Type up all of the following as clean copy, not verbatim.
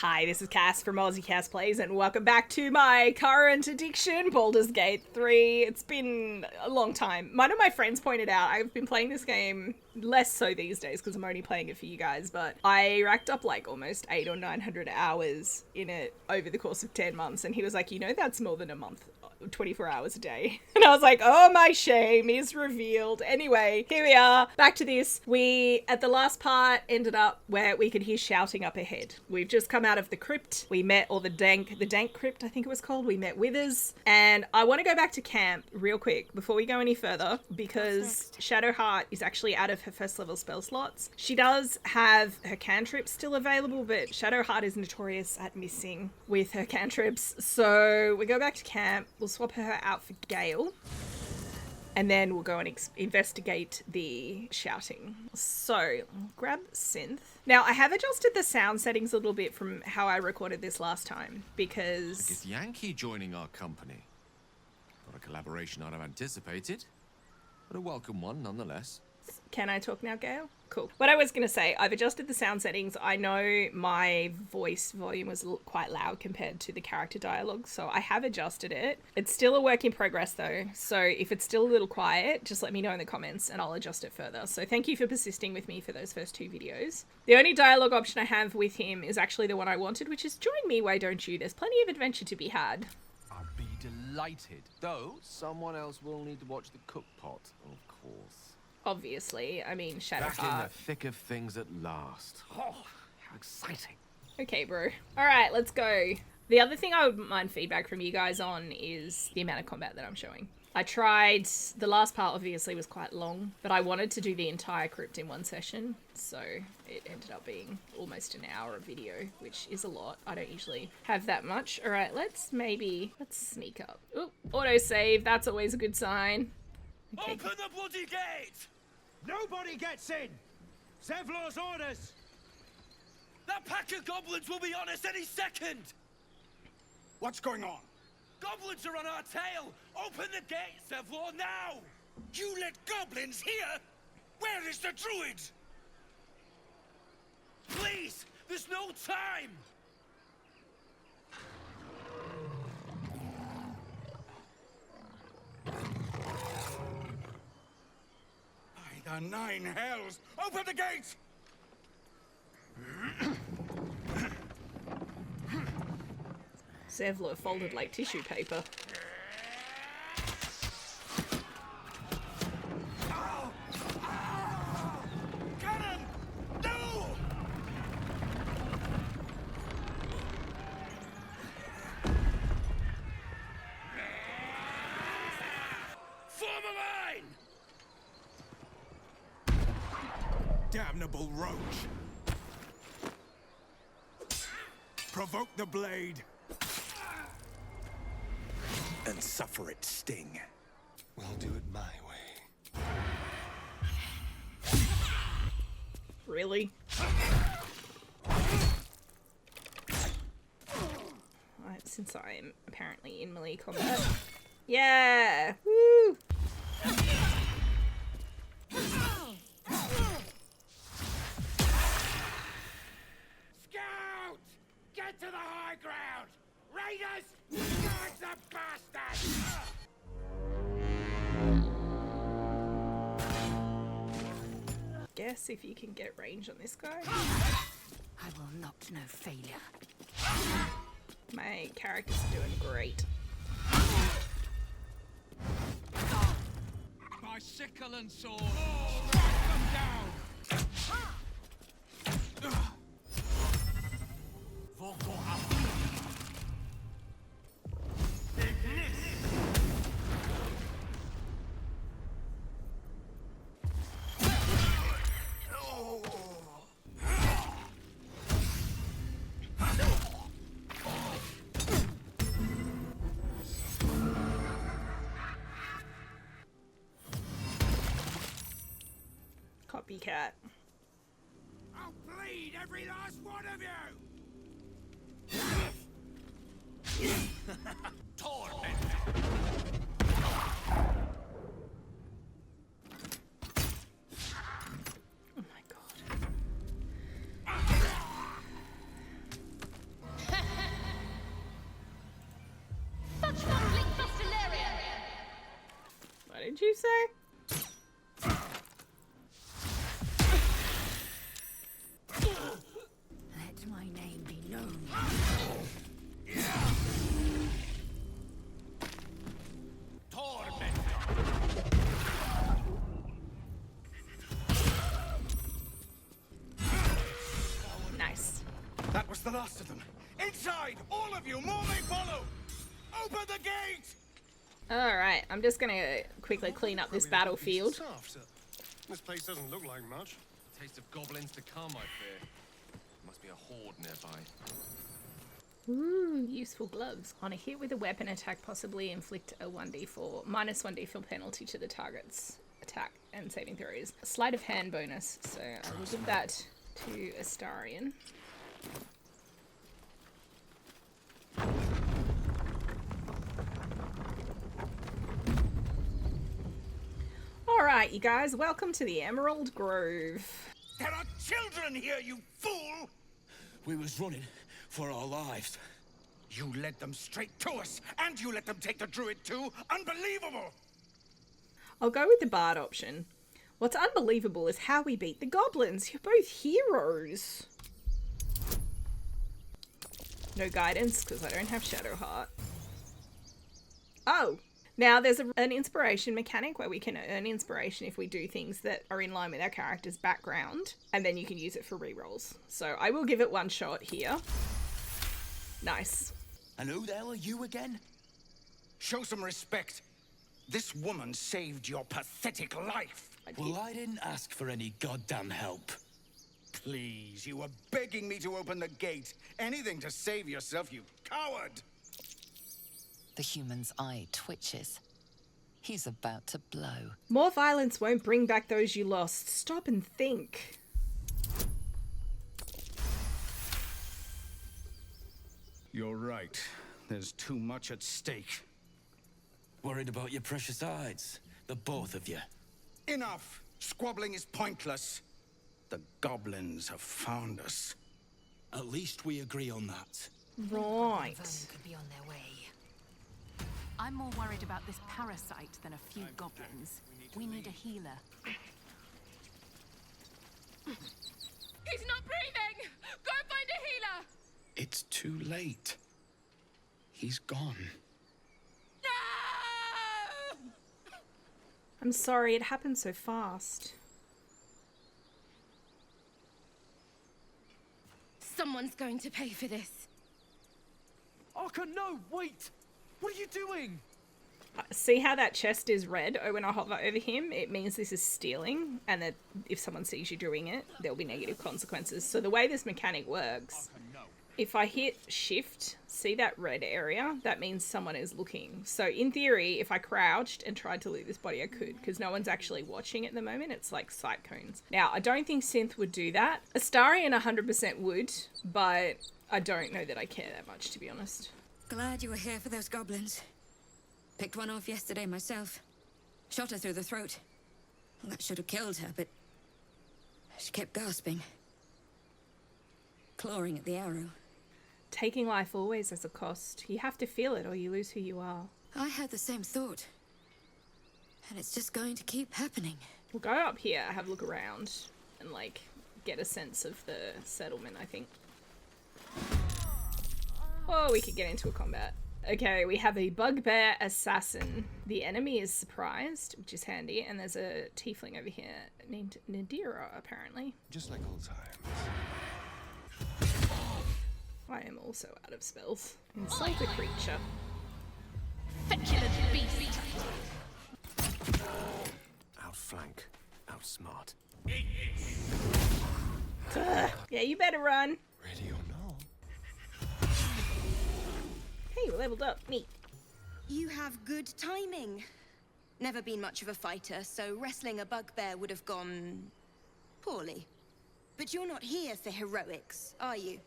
Hi, this is Cass from Aussie Cass Plays, and welcome back to my current addiction, Baldur's Gate 3. It's been a long time. One of my friends pointed out I've been playing this game less so these days because I'm only playing it for you guys, but I racked up like almost 800 or 900 hours in it over the course of 10 months, and he was like, you know, that's more than a month. 24 hours a day. And I was like, oh, my shame is revealed. Anyway, here we are, back to this. We, at the last part, ended up where we could hear shouting up ahead. We've just come out of the crypt. We met, or the dank crypt, I think it was called. We met Withers. And I want to go back to camp real quick before we go any further, because Shadowheart is actually out of her first level spell slots. She does have her cantrips still available, but Shadowheart is notorious at missing with her cantrips. So we go back to camp. We'll swap her out for Gale, and then we'll go and investigate the shouting. So, grab Synth. Now, I have adjusted the sound settings a little bit from how I recorded this last time, because... It's Yankee joining our company. Not a collaboration I'd have anticipated, but a welcome one nonetheless. Can I talk now, Gale? Cool. What I was going to say, I've adjusted the sound settings. I know my voice volume was quite loud compared to the character dialogue, so I have adjusted it. It's still a work in progress though, so if it's still a little quiet, just let me know in the comments and I'll adjust it further. So thank you for persisting with me for those first two videos. The only dialogue option I have with him is actually the one I wanted, which is join me, why don't you? There's plenty of adventure to be had. I'll be delighted. Though, someone else will need to watch the cook pot, of course. Obviously, I mean, Shadowheart. Back in the thick of things at last. Oh, how exciting. Okay, bro. Alright, let's go. The other thing I would mind feedback from you guys on is the amount of combat that I'm showing. I tried, the last part obviously was quite long, but I wanted to do the entire crypt in one session, so it ended up being almost an hour of video, which is a lot. I don't usually have that much. Alright, let's sneak up. Oop, autosave, that's always a good sign. Okay. Open the bloody gate! Nobody gets in! Zevlor's orders! That pack of goblins will be on us any second! What's going on? Goblins are on our tail! Open the gate, Zevlor, now! You let goblins here? Where is the druid? Please! There's no time! By the nine hells! Open the gate! Zevlor folded like tissue paper. Cannon! No! Form a line! Damnable roach! Provoke the blade! And suffer its sting. We'll do it my way. Really? Right, since I'm apparently in melee combat. Yeah! Woo! Scout! Get to the high ground! Raiders! Guard the bastards! Guess if you can get range on this guy. I will not know failure. My character's doing great. My sickle and sword! Strike them down! Copycat. I'll bleed every last one of you! Torment! Oh my god. say? Let my name be known. Nice. That was the last of them. Inside! All of you! More may follow! Open the gate! Alright, I'm just gonna quickly clean up this battlefield. This place doesn't look like much. Taste of goblins to come, I fear. Must be a horde nearby. Ooh, useful gloves. On a hit with a weapon attack, possibly inflict a 1d4, minus 1d4 penalty to the target's attack and saving throws. A sleight of hand bonus, so I will give that to Astarion. Alright, you guys, welcome to the Emerald Grove. There are children here, you fool! We was running for our lives. You led them straight to us, and you let them take the druid too? Unbelievable! I'll go with the bard option. What's unbelievable is how we beat the goblins. You're both heroes. No guidance, because I don't have Shadowheart. Oh! Now, there's an inspiration mechanic where we can earn inspiration if we do things that are in line with our character's background, and then you can use it for rerolls. So I will give it one shot here. Nice. And who the hell are you again? Show some respect. This woman saved your pathetic life. Well, I didn't ask for any goddamn help. Please, you were begging me to open the gate. Anything to save yourself, you coward! The human's eye twitches. He's about to blow. More violence won't bring back those you lost. Stop and think. You're right. There's too much at stake. Worried about your precious hides, the both of you. Enough! Squabbling is pointless. The goblins have found us. At least we agree on that. Right. Vermin could be on their way. I'm more worried about this parasite than a few goblins. We need a healer. He's not breathing! Go find a healer! It's too late. He's gone. No! I'm sorry, it happened so fast. Someone's going to pay for this. Arca, no! Wait! What are you doing? See how that chest is red? Oh, when I hover over him, it means this is stealing, and that if someone sees you doing it, there'll be negative consequences. So the way this mechanic works, if I hit shift, see that red area? That means someone is looking. So in theory, if I crouched and tried to loot this body, I could, because no one's actually watching at the moment. It's like sight cones. Now, I don't think Synth would do that. Astarion 100% would, but I don't know that I care that much, to be honest. Glad you were here for those goblins. Picked one off yesterday myself. Shot her through the throat. Well, that should have killed her, but she kept gasping. Clawing at the arrow. Taking life always has a cost. You have to feel it or you lose who you are. I had the same thought. And it's just going to keep happening. We'll go up here, have a look around, and like get a sense of the settlement, I think. Oh, we could get into a combat. Okay, we have a bugbear assassin. The enemy is surprised, which is handy, and there's a tiefling over here named Nadira, apparently. Just like old times. I am also out of spells. Insult a creature. Feculent beast! Outflank. Outsmart. Yeah, you better run. Ready or not? Hey, we leveled up. Neat. You have good timing. Never been much of a fighter, so wrestling a bugbear would have gone poorly. But you're not here for heroics, are you?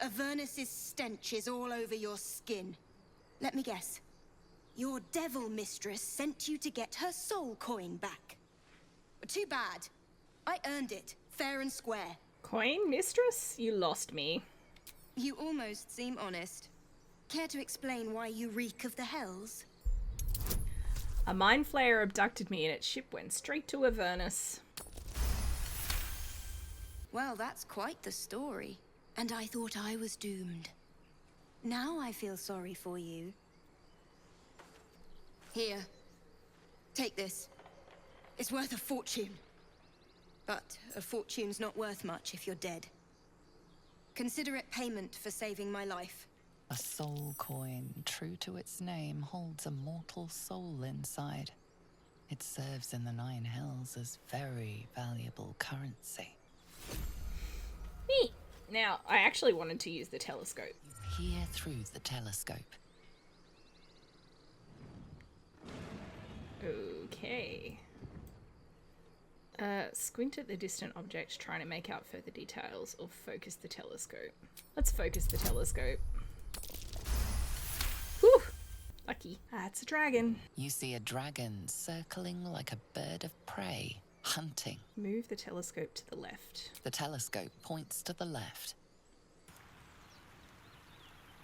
Avernus's stench is all over your skin. Let me guess. Your devil mistress sent you to get her soul coin back. Too bad. I earned it, fair and square. Coin mistress? You lost me. You almost seem honest. Care to explain why you reek of the hells? A mind flayer abducted me and its ship went straight to Avernus. Well, that's quite the story. And I thought I was doomed. Now I feel sorry for you. Here. Take this. It's worth a fortune. But a fortune's not worth much if you're dead. Consider it payment for saving my life. A soul coin, true to its name, holds a mortal soul inside. It serves in the Nine Hells as very valuable currency. Neat. Now, I actually wanted to use the telescope. Peer through the telescope. Okay. Squint at the distant object, trying to make out further details, or focus the telescope. Let's focus the telescope. Whew! Lucky. That's a dragon. You see a dragon circling like a bird of prey, hunting. Move the telescope to the left. The telescope points to the left.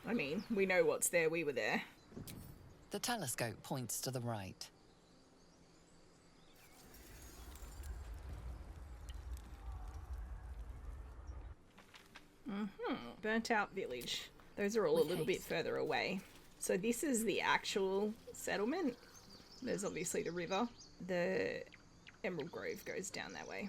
I mean, we know what's there, we were there. The telescope points to the right. Burnt out village. Those are all a little bit further away. So this is the actual settlement. There's obviously the river. The Emerald Grove goes down that way.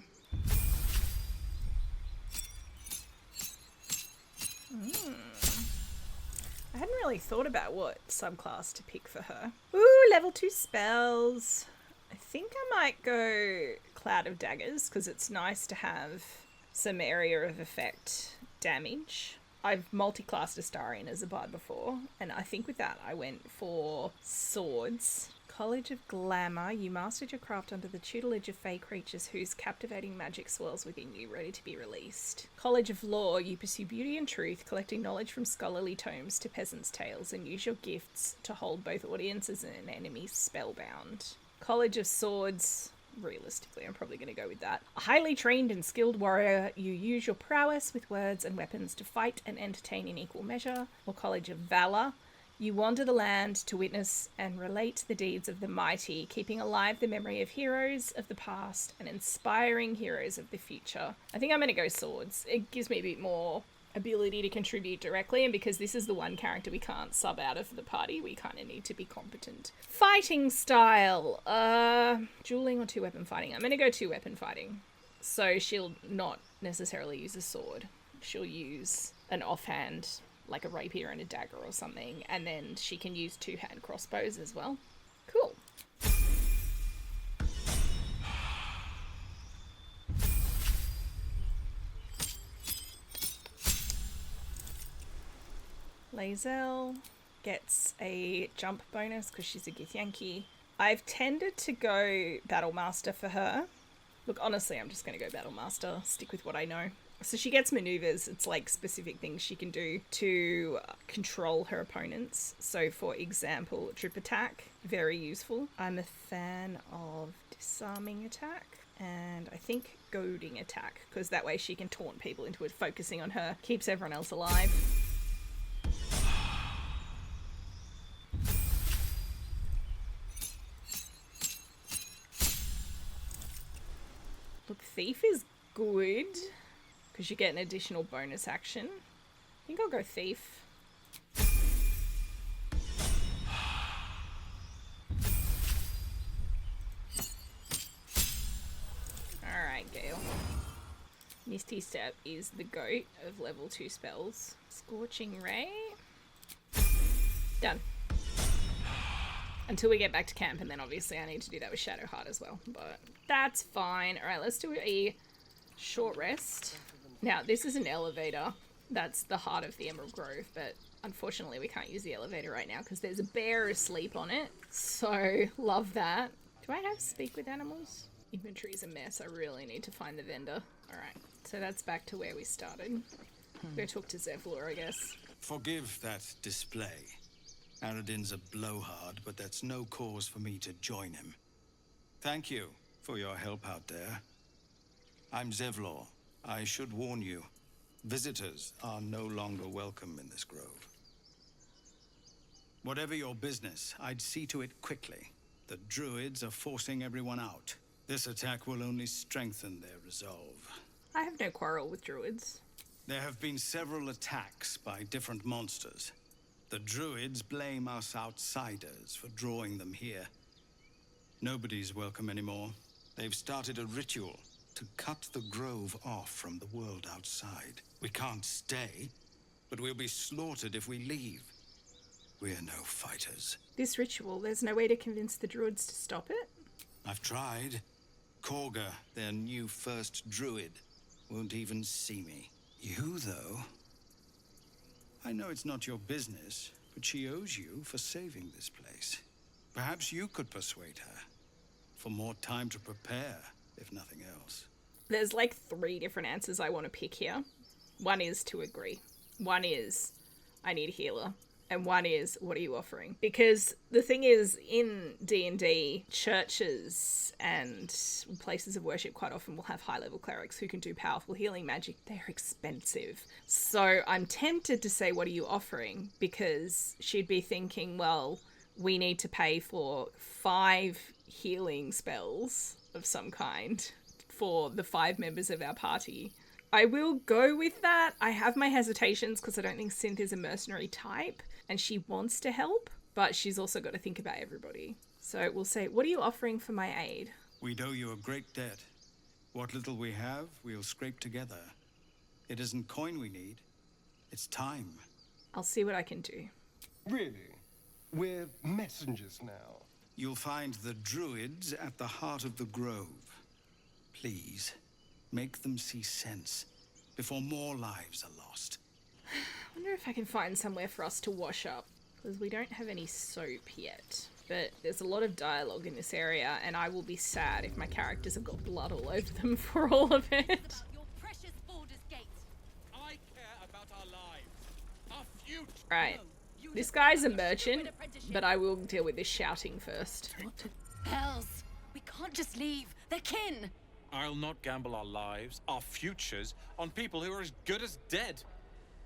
I hadn't really thought about what subclass to pick for her. Ooh, level 2 spells. I think I might go Cloud of Daggers because it's nice to have some area of effect damage. I've multi-classed Astarian as a bard before, and I think with that I went for swords. College of Glamour. You mastered your craft under the tutelage of fey creatures whose captivating magic swells within you, ready to be released. College of Lore. You pursue beauty and truth, collecting knowledge from scholarly tomes to peasants' tales, and use your gifts to hold both audiences and enemies spellbound. College of Swords. Realistically, I'm probably going to go with that. A highly trained and skilled warrior, you use your prowess with words and weapons to fight and entertain in equal measure. Or College of Valor. You wander the land to witness and relate the deeds of the mighty, keeping alive the memory of heroes of the past and inspiring heroes of the future. I think I'm going to go swords. It gives me a bit more ability to contribute directly, and because this is the one character we can't sub out of the party, we kind of need to be competent. Fighting style. Dueling or 2-weapon fighting? I'm going to go 2-weapon fighting. So she'll not necessarily use a sword. She'll use an offhand, like a rapier and a dagger or something, and then she can use 2-hand crossbows as well. Cool. Lae'zel gets a jump bonus because she's a Githyanki. I've tended to go Battlemaster for her. Look, honestly, I'm just going to go Battlemaster. Stick with what I know. So she gets maneuvers. It's like specific things she can do to control her opponents. So for example, trip attack, very useful. I'm a fan of disarming attack and I think goading attack because that way she can taunt people into it, focusing on her, keeps everyone else alive. Look, Thief is good because you get an additional bonus action. I think I'll go Thief. Alright, Gale. Misty Step is the goat of level 2 spells. Scorching Ray. Done. Until we get back to camp, and then obviously I need to do that with Shadowheart as well, but that's fine. Alright, let's do a short rest. Now, this is an elevator. That's the heart of the Emerald Grove, but unfortunately we can't use the elevator right now because there's a bear asleep on it, so love that. Do I have speak with animals? Inventory's a mess. I really need to find the vendor. Alright, so that's back to where we started. Go talk to Zevlor, I guess. Forgive that display. Aradin's a blowhard, but that's no cause for me to join him. Thank you for your help out there. I'm Zevlor. I should warn you, visitors are no longer welcome in this grove. Whatever your business, I'd see to it quickly. The druids are forcing everyone out. This attack will only strengthen their resolve. I have no quarrel with druids. There have been several attacks by different monsters. The druids blame us outsiders for drawing them here. Nobody's welcome anymore. They've started a ritual to cut the grove off from the world outside. We can't stay, but we'll be slaughtered if we leave. We're no fighters. This ritual, there's no way to convince the druids to stop it? I've tried. Korga, their new first druid, won't even see me. You, though? I know it's not your business, but she owes you for saving this place. Perhaps you could persuade her. For more time to prepare, if nothing else. There's like 3 different answers I want to pick here. One is to agree. One is, I need a healer. And one is, what are you offering? Because the thing is, in D&D, churches and places of worship quite often will have high-level clerics who can do powerful healing magic. They're expensive. So I'm tempted to say, what are you offering? Because she'd be thinking, well, we need to pay for 5 healing spells of some kind for the 5 members of our party. I will go with that. I have my hesitations because I don't think Synth is a mercenary type and she wants to help, but she's also got to think about everybody. So we'll say, what are you offering for my aid? We owe you a great debt. What little we have, we'll scrape together. It isn't coin we need, it's time. I'll see what I can do. Really? We're messengers now. You'll find the druids at the heart of the grove. Please, make them see sense before more lives are lost. I wonder if I can find somewhere for us to wash up, because we don't have any soap yet. But there's a lot of dialogue in this area, and I will be sad if my characters have got blood all over them for all of it. Your precious Baldur's Gate. I care about our lives, our future. Right. This guy's a merchant, but I will deal with this shouting first. What the hells? We can't just leave. They're kin. I'll not gamble our lives, our futures, on people who are as good as dead.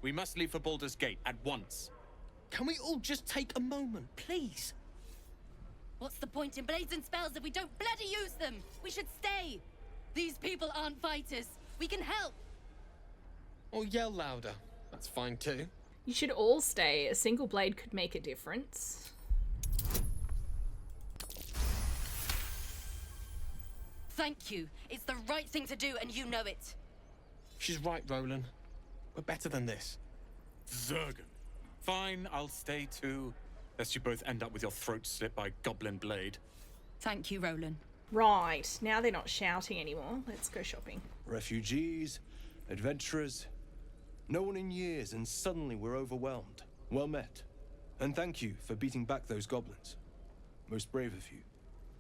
We must leave for Baldur's Gate at once. Can we all just take a moment, please? What's the point in blades and spells if we don't bloody use them? We should stay. These people aren't fighters. We can help. Or yell louder. That's fine too. You should all stay. A single blade could make a difference. Thank you. It's the right thing to do, and you know it. She's right, Roland. We're better than this. Zergan. Fine, I'll stay too. Lest you both end up with your throat slit by goblin blade. Thank you, Roland. Right, now they're not shouting anymore. Let's go shopping. Refugees, adventurers, no one in years, and suddenly we're overwhelmed. Well met. And thank you for beating back those goblins. Most brave of you.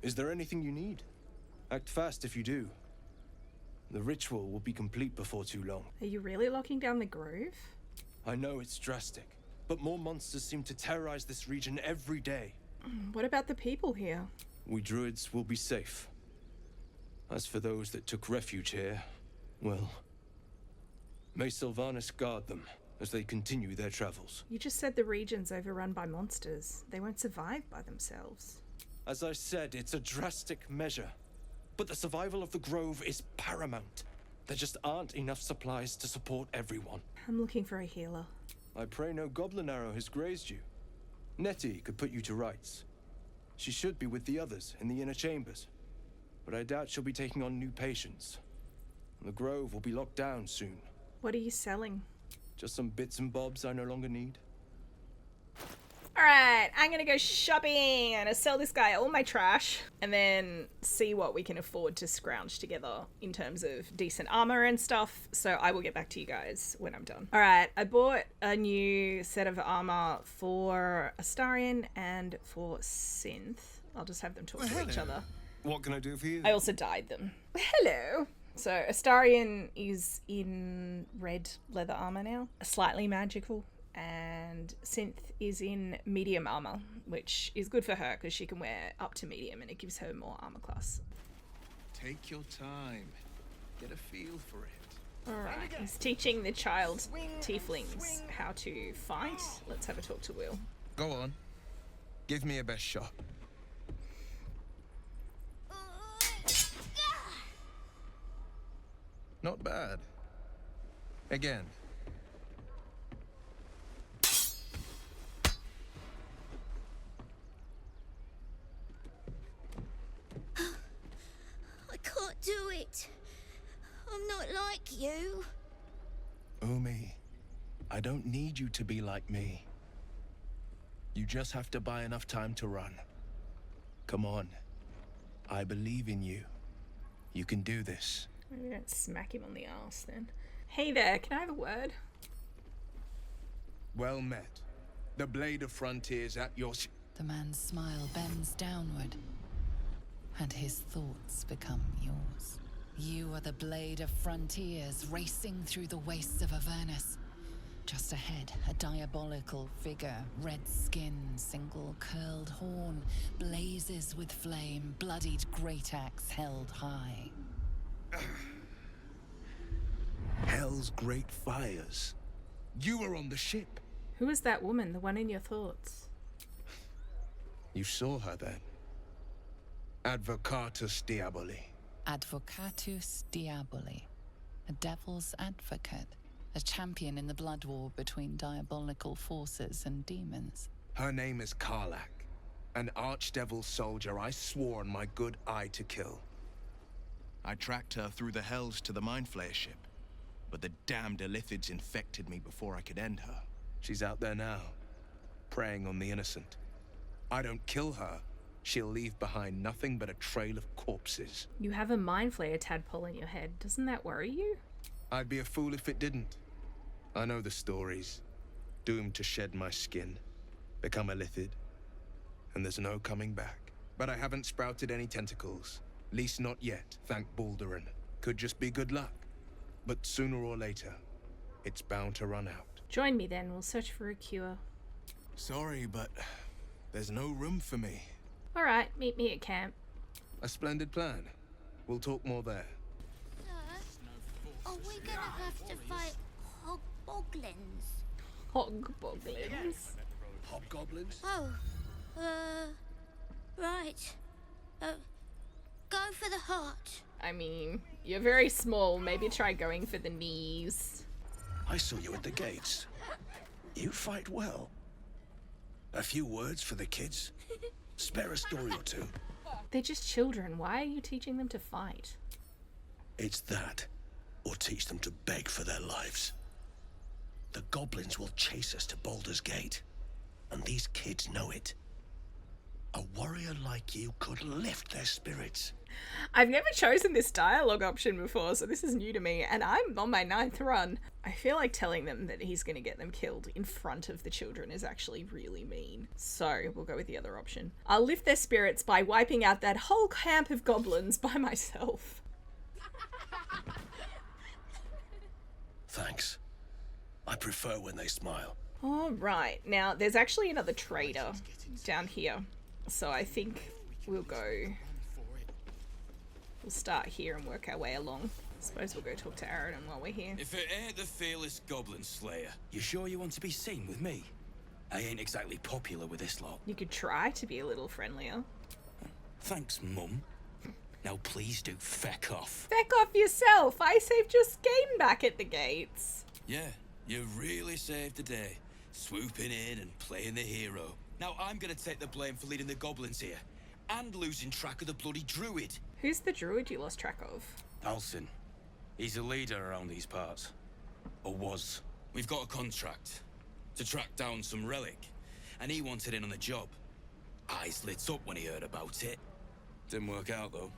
Is there anything you need? Act fast if you do. The ritual will be complete before too long. Are you really locking down the grove? I know it's drastic, but more monsters seem to terrorize this region every day. What about the people here? We druids will be safe. As for those that took refuge here, well, may Sylvanas guard them as they continue their travels. You just said the region's overrun by monsters. They won't survive by themselves. As I said, it's a drastic measure. But the survival of the grove is paramount. There just aren't enough supplies to support everyone. I'm looking for a healer. I pray no goblin arrow has grazed you. Nettie could put you to rights. She should be with the others in the inner chambers. But I doubt she'll be taking on new patients. The grove will be locked down soon. What are you selling? Just some bits and bobs I no longer need. Alright, I'm gonna go shopping. I'm gonna sell this guy all my trash and then see what we can afford to scrounge together in terms of decent armor and stuff. So I will get back to you guys when I'm done. Alright, I bought a new set of armor for Astarion and for Synth. I'll just have them talk to each other. What can I do for you? I also dyed them. Hello. So Astarion is in red leather armor now, slightly magical. And Synth is in medium armor, which is good for her because she can wear up to medium and it gives her more armor class. Take your time. Get a feel for it. Alright, he's teaching the child tieflings how to fight. Let's have a talk to Will. Go on. Give me your best shot. Not bad. Again. I can't do it. I'm not like you. Umi, I don't need you to be like me. You just have to buy enough time to run. Come on. I believe in you. You can do this. Maybe don't smack him on the ass then. Hey there, can I have a word? Well met. The blade of frontiers at your... The man's smile bends downward, and his thoughts become yours. You are the blade of frontiers racing through the wastes of Avernus. Just ahead, a diabolical figure, red skin, single curled horn, blazes with flame, bloodied great axe held high. Hell's great fires. You were on the ship. Who is that woman, the one in your thoughts? You saw her then. Advocatus Diaboli. Advocatus Diaboli. A devil's advocate. A champion in the blood war between diabolical forces and demons. Her name is Karlach, an archdevil soldier I swore on my good eye to kill. I tracked her through the hells to the Mind Flayer ship, but the damned Illithids infected me before I could end her. She's out there now, preying on the innocent. I don't kill her, she'll leave behind nothing but a trail of corpses. You have a Mind Flayer tadpole in your head. Doesn't that worry you? I'd be a fool if it didn't. I know the stories. Doomed to shed my skin, become a Illithid, and there's no coming back. But I haven't sprouted any tentacles. Least not yet, thank Baldurian. Could just be good luck. But sooner or later, it's bound to run out. Join me then, we'll search for a cure. Sorry, but there's no room for me. Alright, meet me at camp. A splendid plan. We'll talk more there. Are we gonna have to fight hobgoblins? Hobgoblins? Hobgoblins? Oh, right. Go for the heart. I mean, you're very small. Maybe try going for the knees. I saw you at the gates. You fight well. A few words for the kids? Spare a story or two. They're just children. Why are you teaching them to fight? It's that, or teach them to beg for their lives. The goblins will chase us to Baldur's Gate, and these kids know it. A warrior like you could lift their spirits. I've never chosen this dialogue option before, so this is new to me, and I'm on my 9th run. I feel like telling them that he's going to get them killed in front of the children is actually really mean. So we'll go with the other option. I'll lift their spirits by wiping out that whole camp of goblins by myself. Thanks. I prefer when they smile. Alright, now there's actually another trader down here. So I think we'll start here and work our way along. I suppose we'll go talk to Aradon while we're here. If it ain't the fearless goblin slayer, you sure you want to be seen with me? I ain't exactly popular with this lot. You could try to be a little friendlier. Thanks, Mum. Now please do feck off. Feck off yourself! I saved your skin back at the gates. Yeah, you really saved the day. Swooping in and playing the hero. Now I'm gonna take the blame for leading the goblins here. And losing track of the bloody druid. Who's the druid you lost track of? Alcin. He's a leader around these parts. Or was. We've got a contract to track down some relic. And he wanted in on the job. Eyes lit up when he heard about it. Didn't work out though.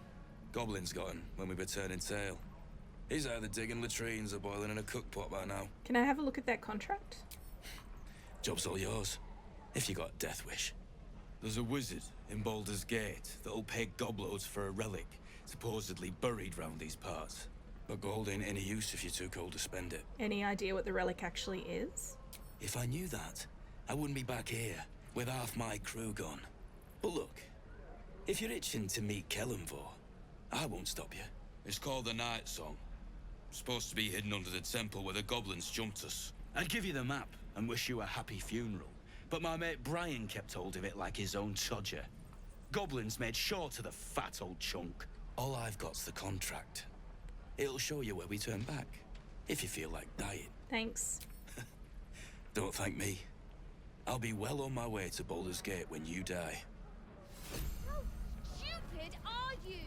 Goblins got him when we were turning tail. He's either digging latrines or boiling in a cookpot by now. Can I have a look at that contract? Job's all yours, if you got a death wish. There's a wizard in Baldur's Gate that'll pay gobloads for a relic, supposedly buried round these parts. But gold ain't any use if you're too cold to spend it. Any idea what the relic actually is? If I knew that, I wouldn't be back here, with half my crew gone. But look, if you're itching to meet Kellenvor, I won't stop you. It's called the Night Song. Supposed to be hidden under the temple where the goblins jumped us. I'd give you the map and wish you a happy funeral, but my mate Brian kept hold of it like his own todger. Goblins made sure to the fat old chunk. All I've got's the contract. It'll show you where we turn back, if you feel like dying. Thanks. Don't thank me. I'll be well on my way to Baldur's Gate when you die. How stupid are you?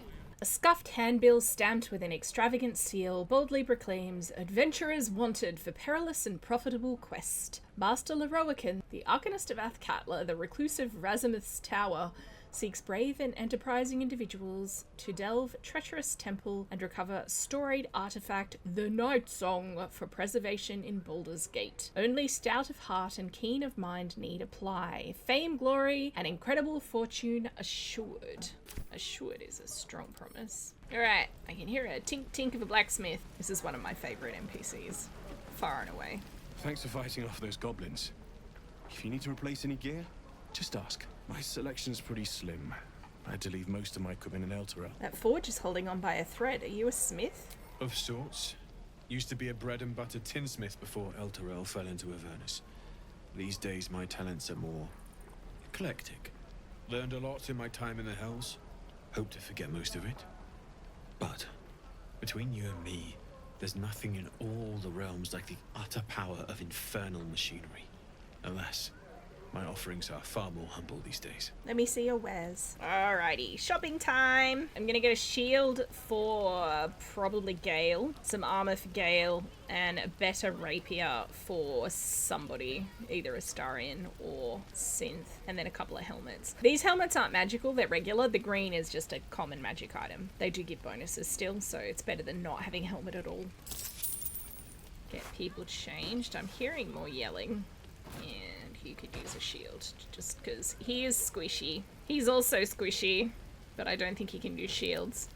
A scuffed handbill stamped with an extravagant seal boldly proclaims, "Adventurers wanted for perilous and profitable quest. Master Leroican, the Arcanist of Athkatla, the recluse of Razimith's Tower, seeks brave and enterprising individuals to delve treacherous temple and recover storied artifact, the Night Song, for preservation in Baldur's Gate. Only stout of heart and keen of mind need apply. Fame, glory, and incredible fortune assured." Assured is a strong promise. Alright, I can hear a tink-tink of a blacksmith. This is one of my favourite NPCs. Far and away. Thanks for fighting off those goblins. If you need to replace any gear, just ask. My selection's pretty slim. I had to leave most of my equipment in Elturel. That forge is holding on by a thread. Are you a smith? Of sorts. Used to be a bread and butter tinsmith before Elturel fell into Avernus. These days my talents are more eclectic. Learned a lot in my time in the Hells. Hope to forget most of it. But between you and me, there's nothing in all the realms like the utter power of infernal machinery. Alas, my offerings are far more humble these days. Let me see your wares. Alrighty, shopping time. I'm gonna get a shield for probably Gale, some armor for Gale, and a better rapier for somebody, either Astarion or Synth, and then a couple of helmets. These helmets aren't magical, they're regular. The green is just a common magic item. They do give bonuses still, so it's better than not having a helmet at all. Get people changed. I'm hearing more yelling. And you could use a shield, just because he is squishy. He's also squishy, but I don't think he can use shields.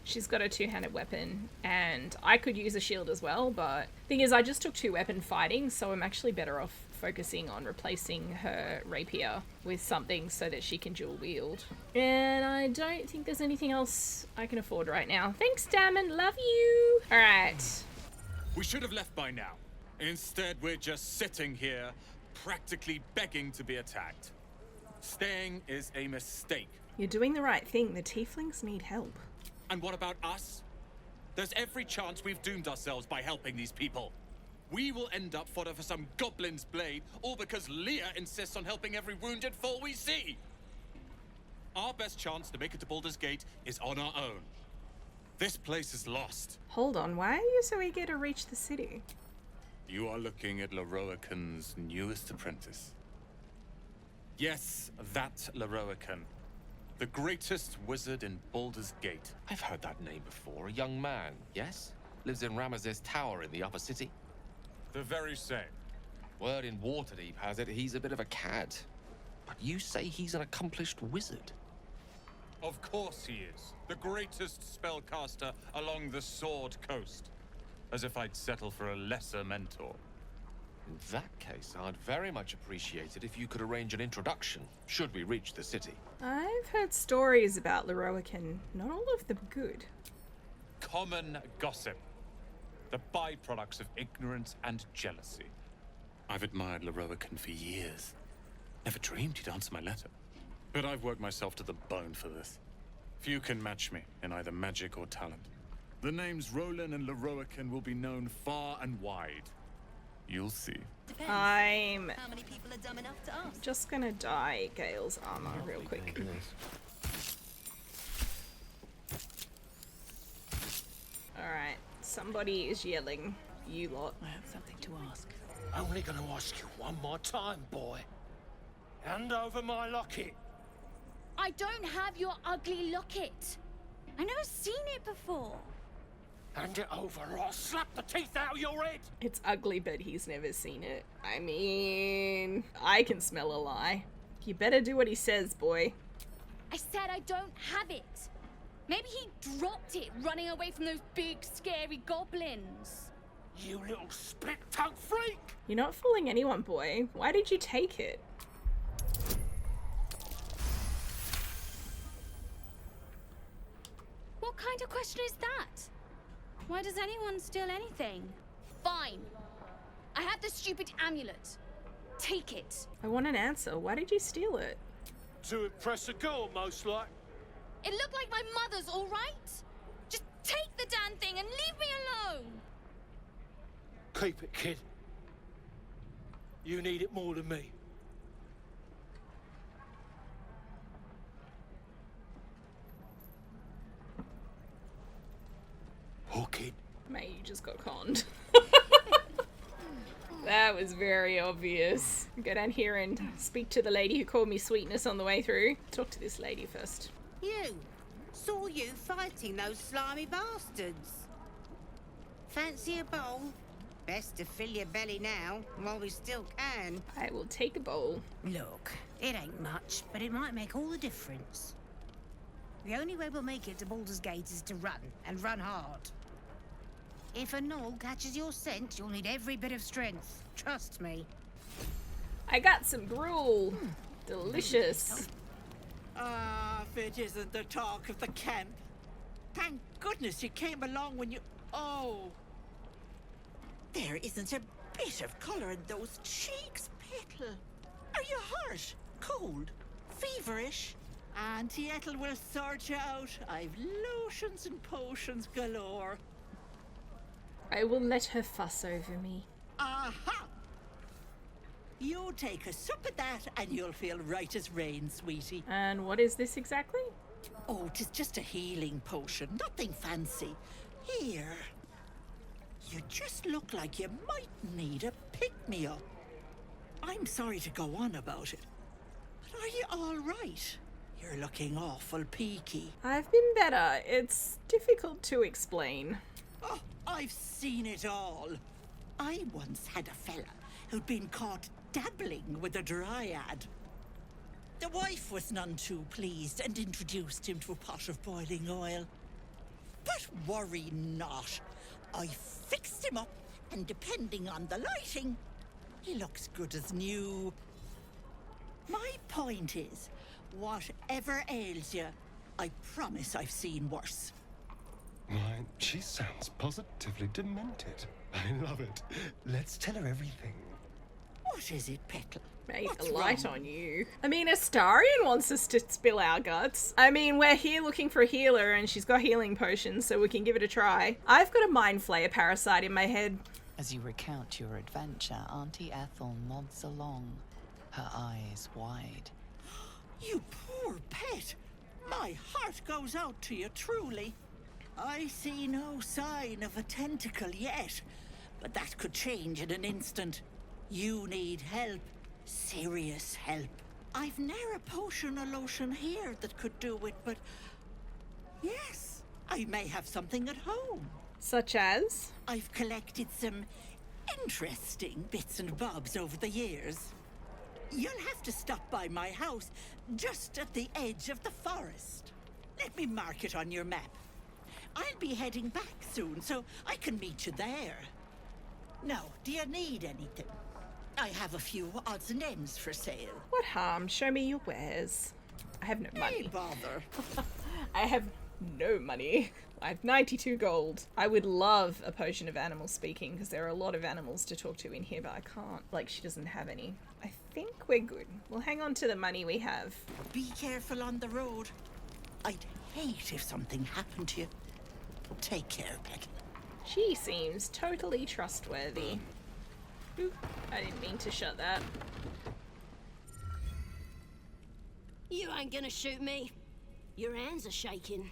She's got a two-handed weapon, and I could use a shield as well, but thing is, I just took two-weapon fighting, so I'm actually better off focusing on replacing her rapier with something so that she can dual wield. And I don't think there's anything else I can afford right now. Thanks, Damon. Love you. All right. We should have left by now. Instead, we're just sitting here, practically begging to be attacked. Staying is a mistake. You're doing the right thing. The tieflings need help. And what about us? There's every chance we've doomed ourselves by helping these people. We will end up fodder for some goblin's blade, all because Leah insists on helping every wounded foe we see. Our best chance to make it to Baldur's Gate is on our own. This place is lost. Hold on, why are you so eager to reach the city? You are looking at Leroican's newest apprentice. Yes, that Leroican. The greatest wizard in Baldur's Gate. I've heard that name before. A young man, yes? Lives in Ramaz's Tower in the upper city. The very same. Word in Waterdeep has it he's a bit of a cad. But you say he's an accomplished wizard. Of course he is. The greatest spellcaster along the Sword Coast. As if I'd settle for a lesser mentor. In that case, I'd very much appreciate it if you could arrange an introduction, should we reach the city. I've heard stories about Leroican, not all of them good. Common gossip. The byproducts of ignorance and jealousy. I've admired Leroican for years. Never dreamed he'd answer my letter. But I've worked myself to the bone for this. Few can match me in either magic or talent. The names Roland and Leroican will be known far and wide. You'll see. I'm How many people are dumb enough to ask? just gonna dye Gale's armor real quick. Alright, somebody is yelling. You lot. I have something to ask. Only gonna ask you one more time, boy. Hand over my locket. I don't have your ugly locket. I've never seen it before. Hand it over or I'll slap the teeth out of your head. It's ugly, but he's never seen it. I mean, I can smell a lie. You better do what he says, boy. I said I don't have it. Maybe he dropped it running away from those big, scary goblins. You little split-tongued freak! You're not fooling anyone, boy. Why did you take it? What kind of question is that? Why does anyone steal anything? Fine. I have the stupid amulet. Take it. I want an answer. Why did you steal it? To impress a girl, most like. It looked like my mother's, all right? Just take the damn thing and leave me Keep it, kid. You need it more than me. Orchid. Mate, you just got conned. That was very obvious. Go down here and speak to the lady who called me sweetness on the way through. Talk to this lady first. You! Saw you fighting those slimy bastards. Fancy a bowl? Best to fill your belly now, while we still can. I will take a bowl. Look, it ain't much, but it might make all the difference. The only way we'll make it to Baldur's Gate is to run, and run hard. If a gnoll catches your scent, you'll need every bit of strength. Trust me. I got some gruel. Delicious. Ah, if it isn't the talk of the camp. Thank goodness you came along when you... Oh. There isn't a bit of colour in those cheeks, Petal. Are you hurt? Cold? Feverish? Auntie Ethel will sort you out. I've lotions and potions galore. I will let her fuss over me. Aha! You take a sup of that and you'll feel right as rain, sweetie. And what is this exactly? Oh, 'tis just a healing potion. Nothing fancy. Here. You just look like you might need a pick-me-up. I'm sorry to go on about it, but are you all right? You're looking awful peaky. I've been better. It's difficult to explain. Oh, I've seen it all. I once had a fella who'd been caught dabbling with a dryad. The wife was none too pleased and introduced him to a pot of boiling oil. But worry not. I fixed him up, and depending on the lighting, he looks good as new. My point is, whatever ails you, I promise I've seen worse. Why, she sounds positively demented. I love it. Let's tell her everything. What is it, Petal? Mate, What's a light wrong? on you. I mean, Astarion wants us to spill our guts. I mean, we're here looking for a healer and she's got healing potions, so we can give it a try. I've got a mind flayer parasite in my head. As you recount your adventure, Auntie Ethel nods along, her eyes wide. You poor pet. My heart goes out to you, truly. I see no sign of a tentacle yet, but that could change in an instant. You need help. Serious help. I've ne'er a potion or lotion here that could do it, but... yes, I may have something at home. Such as? I've collected some interesting bits and bobs over the years. You'll have to stop by my house, just at the edge of the forest. Let me mark it on your map. I'll be heading back soon, so I can meet you there. Now, do you need anything? I have a few odds and ends for sale. What harm? Show me your wares. I have no money. Hey, bother. I have no money. I have 92 gold. I would love a potion of animal speaking, because there are a lot of animals to talk to in here, but I can't. Like, she doesn't have any. I think we're good. We'll hang on to the money we have. Be careful on the road. I'd hate if something happened to you. Take care, Petal. She seems totally trustworthy. Oop, I didn't mean to shut that. You ain't gonna shoot me. Your hands are shaking.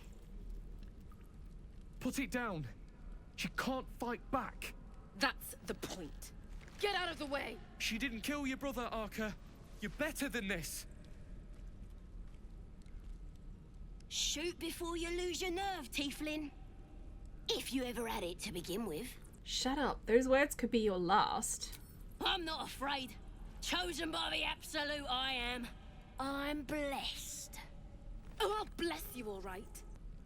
Put it down. She can't fight back. That's the point. Get out of the way! She didn't kill your brother, Arca. You're better than this. Shoot before you lose your nerve, Tiefling. If you ever had it to begin with. Shut up. Those words could be your last. I'm not afraid. Chosen by the Absolute, I am. I'm blessed. Oh, I'll bless you, all right.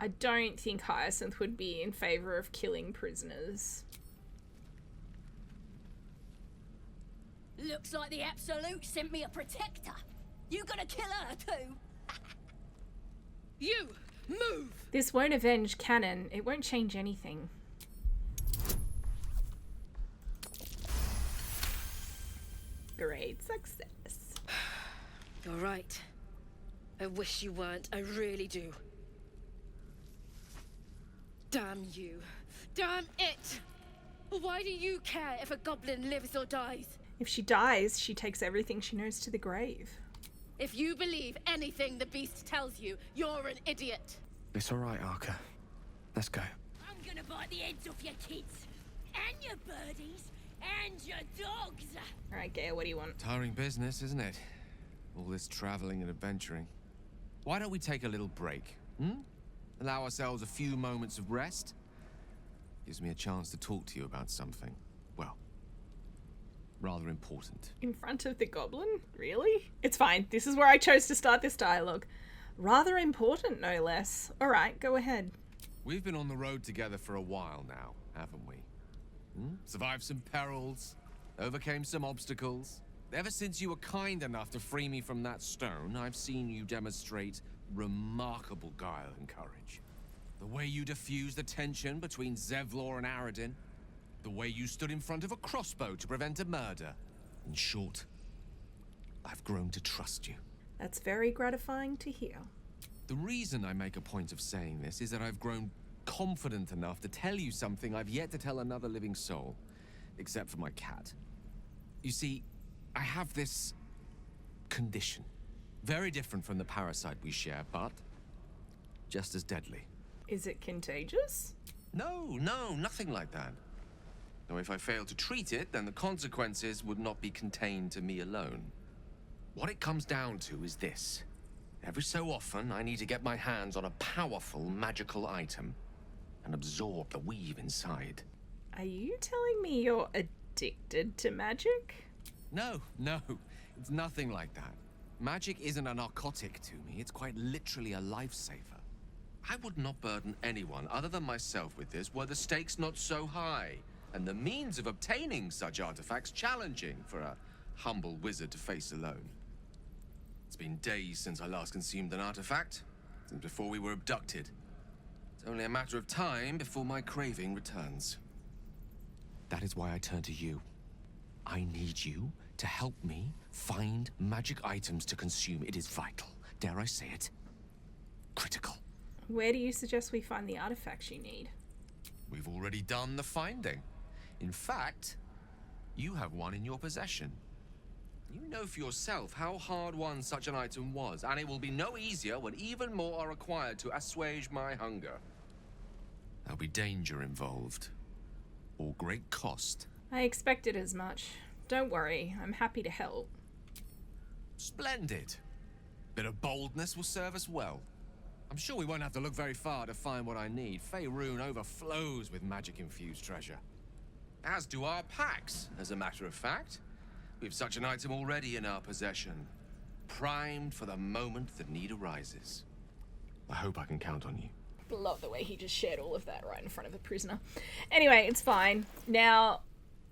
I don't think Hyacinth would be in favor of killing prisoners. Looks like the Absolute sent me a protector. You gonna kill her too? You! Move! This won't avenge Canon. It won't change anything. Great success. You're right. I wish you weren't. I really do. Damn you. Damn it! Why do you care if a goblin lives or dies? If she dies, she takes everything she knows to the grave. If you believe anything the beast tells you, you're an idiot. It's all right, Arca. Let's go. I'm gonna bite the heads off your kids, and your birdies, and your dogs. All right, Gale, what do you want? Tiring business, isn't it? All this traveling and adventuring. Why don't we take a little break? Allow ourselves a few moments of rest? Gives me a chance to talk to you about something, well, rather important. In front of the goblin? Really? It's fine. This is where I chose to start this dialogue. Rather important, no less. All right, go ahead. We've been on the road together for a while now, haven't we? Survived some perils, overcame some obstacles. Ever since you were kind enough to free me from that stone, I've seen you demonstrate remarkable guile and courage. The way you diffused the tension between Zevlor and Aradin. The way you stood in front of a crossbow to prevent a murder. In short, I've grown to trust you. That's very gratifying to hear. The reason I make a point of saying this is that I've grown confident enough to tell you something I've yet to tell another living soul, except for my cat. You see, I have this condition. Very different from the parasite we share, but just as deadly. Is it contagious? No, nothing like that. Now, if I fail to treat it, then the consequences would not be contained to me alone. What it comes down to is this. Every so often, I need to get my hands on a powerful magical item and absorb the weave inside. Are you telling me you're addicted to magic? No, it's nothing like that. Magic isn't a narcotic to me, it's quite literally a lifesaver. I would not burden anyone other than myself with this were the stakes not so high, and the means of obtaining such artifacts challenging for a humble wizard to face alone. It's been days since I last consumed an artifact, since before we were abducted. It's only a matter of time before my craving returns. That is why I turn to you. I need you to help me find magic items to consume. It is vital. Dare I say it? Critical. Where do you suggest we find the artifacts you need? We've already done the finding. In fact, you have one in your possession. You know for yourself how hard won such an item was, and it will be no easier when even more are required to assuage my hunger. There'll be danger involved, or great cost. I expected as much. Don't worry, I'm happy to help. Splendid. Bit of boldness will serve us well. I'm sure we won't have to look very far to find what I need. Faerun overflows with magic-infused treasure. As do our packs, as a matter of fact. We've such an item already in our possession. Primed for the moment the need arises. I hope I can count on you. Love the way he just shared all of that right in front of a prisoner. Anyway, it's fine. Now,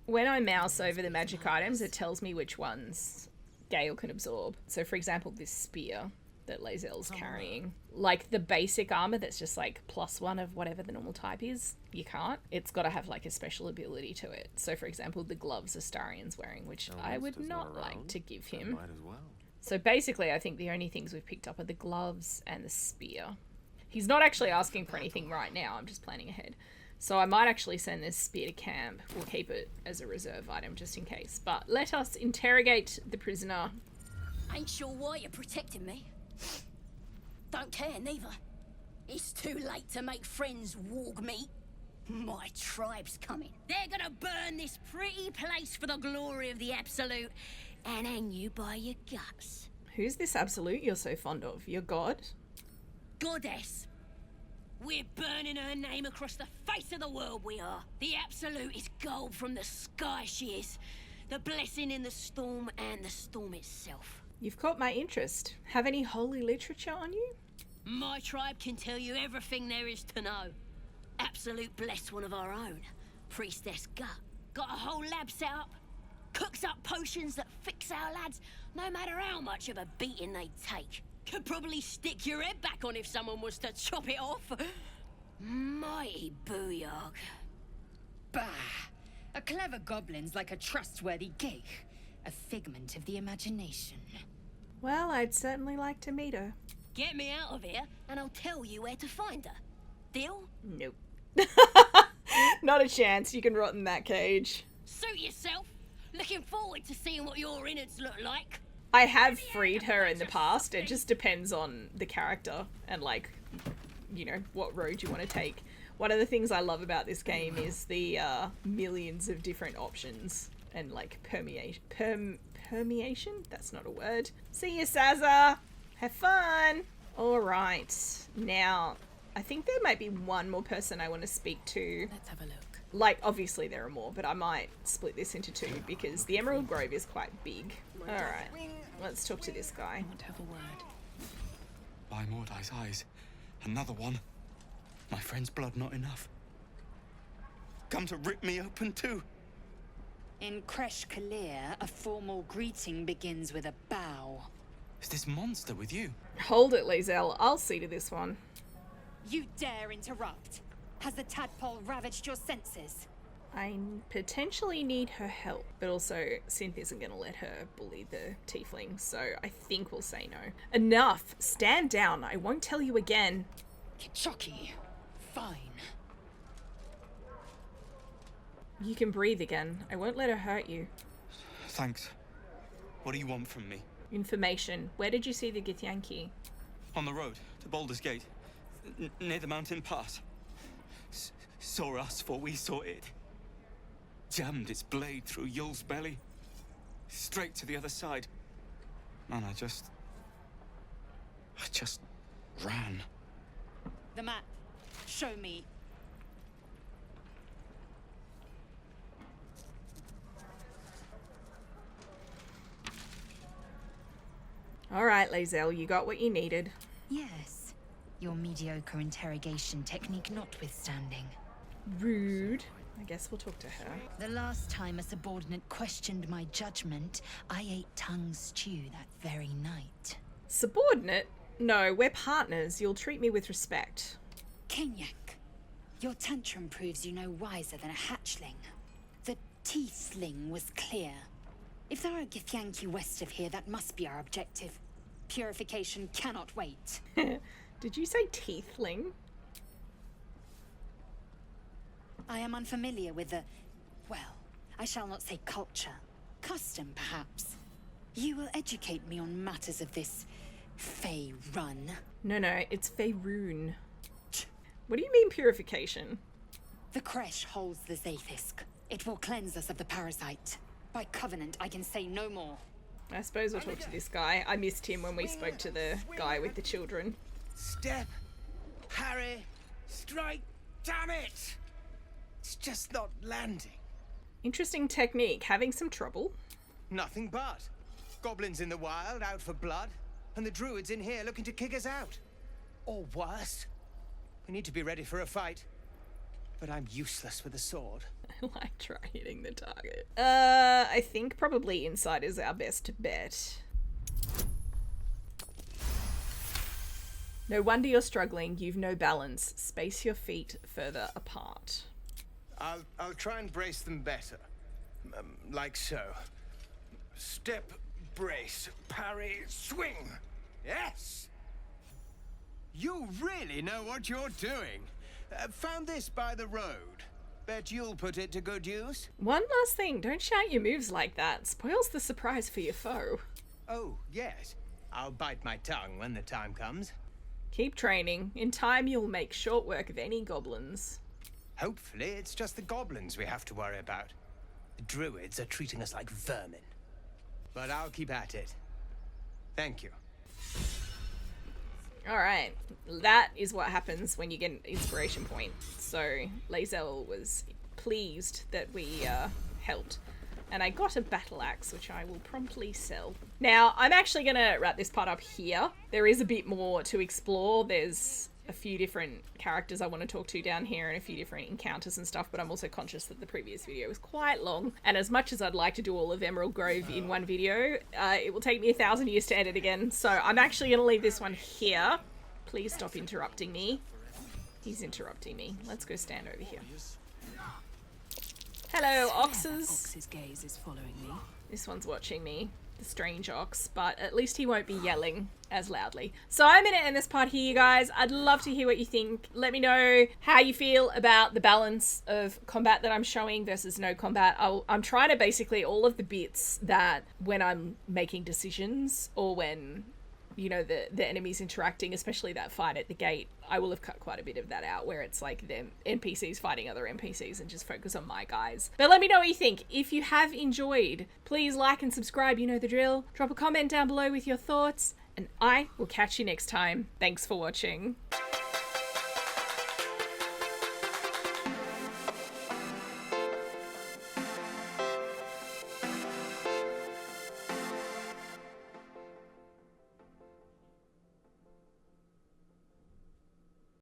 when I mouse over the magic items, it tells me which ones Gale can absorb. So, for example, this spear that Lae'zel's carrying. Like the basic armor that's just like +1 of whatever the normal type is, you can't. It's got to have like a special ability to it. So, for example, the gloves Astarian's wearing, which I would not like to give him. Might as well. So basically, I think the only things we've picked up are the gloves and the spear. He's not actually asking for anything right now. I'm just planning ahead. So I might actually send this spear to camp. We'll keep it as a reserve item just in case. But let us interrogate the prisoner. Ain't sure why you're protecting me. Don't care, neither. It's too late to make friends, warg meat. My tribe's coming. They're gonna burn this pretty place for the glory of the Absolute and hang you by your guts. Who's this Absolute you're so fond of? Your god? Goddess. We're burning her name across the face of the world, we are. The Absolute is gold from the sky, she is. The blessing in the storm and the storm itself. You've caught my interest. Have any holy literature on you? My tribe can tell you everything there is to know. Absolute bless one of our own. Priestess Gut. Got a whole lab set up. Cooks up potions that fix our lads, no matter how much of a beating they take. Could probably stick your head back on if someone was to chop it off. Mighty booyog. Bah! A clever goblin's like a trustworthy gig. A figment of the imagination. Well, I'd certainly like to meet her. Get me out of here, and I'll tell you where to find her. Deal? Nope. Not a chance. You can rot in that cage. Suit yourself. Looking forward to seeing what your innards look like. I have freed her in the past. It just depends on the character and, like, you know, what road you want to take. One of the things I love about this game is the millions of different options and, like, permeation. That's not a word. See you, Sazza. Have fun. All right. Now, I think there might be one more person I want to speak to. Let's have a look. Like, obviously there are more, but I might split this into two because the Emerald Grove is quite big. Alright, let's talk to this guy. I want to have a word. By Mordai's eyes, another one. My friend's blood not enough. Come to rip me open too. In Kresh Kalir, a formal greeting begins with a bow. Is this monster with you? Hold it, Lae'zel. I'll see to this one. You dare interrupt? Has the tadpole ravaged your senses? I potentially need her help, but also Synth isn't going to let her bully the tiefling, so I think we'll say no. Enough! Stand down. I won't tell you again. Kichoki. Fine. You can breathe again. I won't let her hurt you. Thanks. What do you want from me? Information. Where did you see the Githyanki? On the road to Baldur's Gate, near the mountain pass. Saw us, for we saw it. Jammed its blade through Yul's belly. Straight to the other side. Man, I just ran. The map. Show me. Alright, Lae'zel, you got what you needed. Yes. Your mediocre interrogation technique notwithstanding. Rude. I guess we'll talk to her. The last time a subordinate questioned my judgment, I ate tongue stew that very night. Subordinate? No, we're partners. You'll treat me with respect. Kenyak, your tantrum proves you no wiser than a hatchling. The teethling was clear. If there are Githyanki west of here, that must be our objective. Purification cannot wait. Did you say teethling? I am unfamiliar with the, well, I shall not say culture. Custom, perhaps. You will educate me on matters of this Fey run. No, it's Faerun. What do you mean purification? The Kresh holds the Zaithisk. It will cleanse us of the parasite. By covenant, I can say no more. I suppose we'll talk to this guy. I missed him when we spoke to the guy with the children. Step, parry, strike, damn it! It's just not landing. Interesting technique. Having some trouble. Nothing but. Goblins in the wild, out for blood, and the druids in here looking to kick us out. Or worse. We need to be ready for a fight. But I'm useless with a sword. Like, try hitting the target. I think probably inside is our best bet. No wonder you're struggling. You've no balance. Space your feet further apart. I'll try and brace them better. Like so. Step, brace, parry, swing. Yes! You really know what you're doing. Found this by the road. Bet you'll put it to good use. One last thing. Don't shout your moves like that. Spoils the surprise for your foe. Oh, yes. I'll bite my tongue when the time comes. Keep training. In time, you'll make short work of any goblins. Hopefully, it's just the goblins we have to worry about. The druids are treating us like vermin. But I'll keep at it. Thank you. Alright, that is what happens when you get an inspiration point. So, Lae'zel was pleased that we helped. And I got a battle axe, which I will promptly sell. Now, I'm actually going to wrap this part up here. There is a bit more to explore. There's a few different characters I want to talk to down here and a few different encounters and stuff, but I'm also conscious that the previous video was quite long. And as much as I'd like to do all of Emerald Grove in one video, it will take me 1,000 years to edit again. So I'm actually going to leave this one here. Please stop interrupting me. He's interrupting me. Let's go stand over here. Hello, oxes. Ox's gaze is following me. This one's watching me. The strange ox, but at least he won't be yelling. as loudly. So I'm going to end this part here, you guys. I'd love to hear what you think. Let me know how you feel about the balance of combat that I'm showing versus no combat. I'm trying to basically all of the bits that when I'm making decisions or when, you know, the enemies interacting, especially that fight at the gate, I will have cut quite a bit of that out where it's like them NPCs fighting other NPCs and just focus on my guys. But let me know what you think. If you have enjoyed, please like and subscribe, you know the drill. Drop a comment down below with your thoughts, and I will catch you next time. Thanks for watching.